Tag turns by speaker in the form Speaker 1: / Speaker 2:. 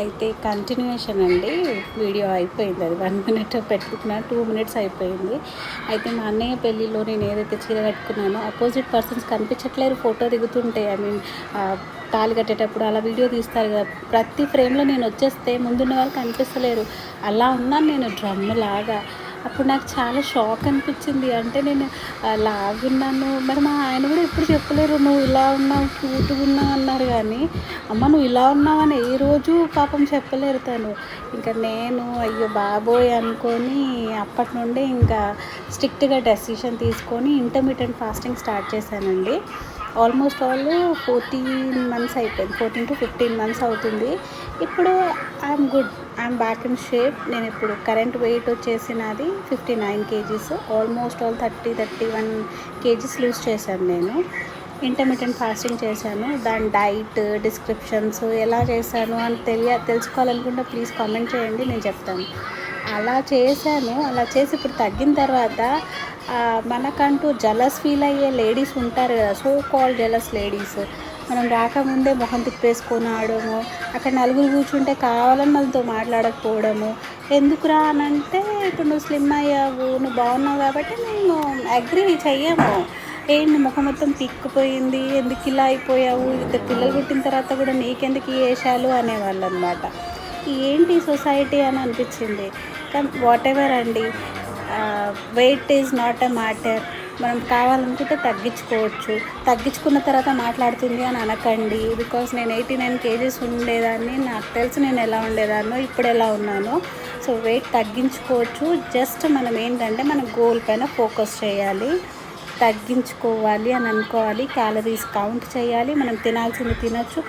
Speaker 1: అయితే కంటిన్యూయేషన్ అండి. వీడియో అయిపోయింది. అది 1 మినిట్ పెట్టుకున్నా, 2 మినిట్స్ అయిపోయింది. అయితే మా అన్నయ్య పెళ్ళిలో నేను ఏదైతే చీర కట్టుకున్నానో అపోజిట్ పర్సన్స్ కనిపించట్లేరు ఫోటో దిగుతుంటే. తాళి కట్టేటప్పుడు అలా వీడియో తీస్తారు కదా, ప్రతి ఫ్రేమ్లో నేను వచ్చేస్తే ముందున్న వాళ్ళు కనిపిస్తలేరు. అలా ఉన్నాను నేను డ్రమ్ములాగా. అప్పుడు నాకు చాలా షాక్ అనిపించింది. అంటే నేను లావున్నాను, మరి మా ఆయన కూడా ఎప్పుడు చెప్పలేరు నువ్వు ఇలా ఉన్నావు, క్యూట్గా ఉన్నావు అన్నారు. కానీ అమ్మ నువ్వు ఇలా ఉన్నావని ఏ రోజు పాపం చెప్పలేరు తను. ఇంకా నేను అయ్యో బాబోయ్ అనుకొని అప్పటి నుండి ఇంకా స్ట్రిక్ట్గా డెసిషన్ తీసుకొని ఇంటర్మీడియట్ ఫాస్టింగ్ స్టార్ట్ చేశానండి. ఆల్మోస్ట్ 14 మంత్స్ అయిపోయింది, 14 to 15 months అవుతుంది. ఇప్పుడు I'm good, I'm back in shape. నేను ఇప్పుడు కరెంట్ వెయిట్ వచ్చేసి నాది 59 kgs. ఆల్మోస్ట్ 31 kgs లూజ్ చేశాను నేను. ఇంటర్మీడియట్ ఫాస్టింగ్ చేశాను. దాని డైట్ డిస్క్రిప్షన్స్ ఎలా చేశాను అని తెలుసుకోవాలనుకుంటే ప్లీజ్ కామెంట్ చేయండి, నేను చెప్తాను. అలా చేశాను. అలా చేసి ఇప్పుడు తగ్గిన తర్వాత మనకంటూ జలస్ ఫీల్ అయ్యే లేడీస్ ఉంటారు కదా, సో కాల్డ్ జలస్ లేడీస్. మనం రాకముందే మొహం తిప్పేసుకొని ఆడము, అక్కడ నలుగురు కూర్చుంటే కావాలని మనతో మాట్లాడకపోవడము. ఎందుకురా అని అంటే, ఇప్పుడు నువ్వు స్లిమ్ అయ్యావు, నువ్వు బాగున్నావు కాబట్టి మేము అగ్రీ చెయ్యము. ఏంటి ముఖం మొత్తం తిక్కుపోయింది, ఎందుకు ఇలా అయిపోయావు, ఇద్దరు పిల్లలు పుట్టిన తర్వాత కూడా నీకెందుకు ఈ వేషాలు అనేవాళ్ళు అనమాట. ఏంటి సొసైటీ అని అనిపించింది. కానీ వాట్ ఎవర్ అండి, weight is not a matter. మనం కావాలనుకుంటే తగ్గించుకోవచ్చు. తగ్గించుకున్న తర్వాత మాట్లాడుతుంది అని అనకండి. బికాస్ నేను 89 kgs ఉండేదాన్ని, నాకు తెలుసు నేను ఎలా ఉండేదాన్నో, ఇప్పుడు ఎలా ఉన్నానో. సో వెయిట్ తగ్గించుకోవచ్చు. జస్ట్ మనం ఏంటంటే మన గోల్ పైన ఫోకస్ చేయాలి. తగ్గించుకోవాలి అని అనుకోవాలి. క్యాలరీస్ కౌంట్ చేయాలి. మనం తినాల్సింది తినచ్చు.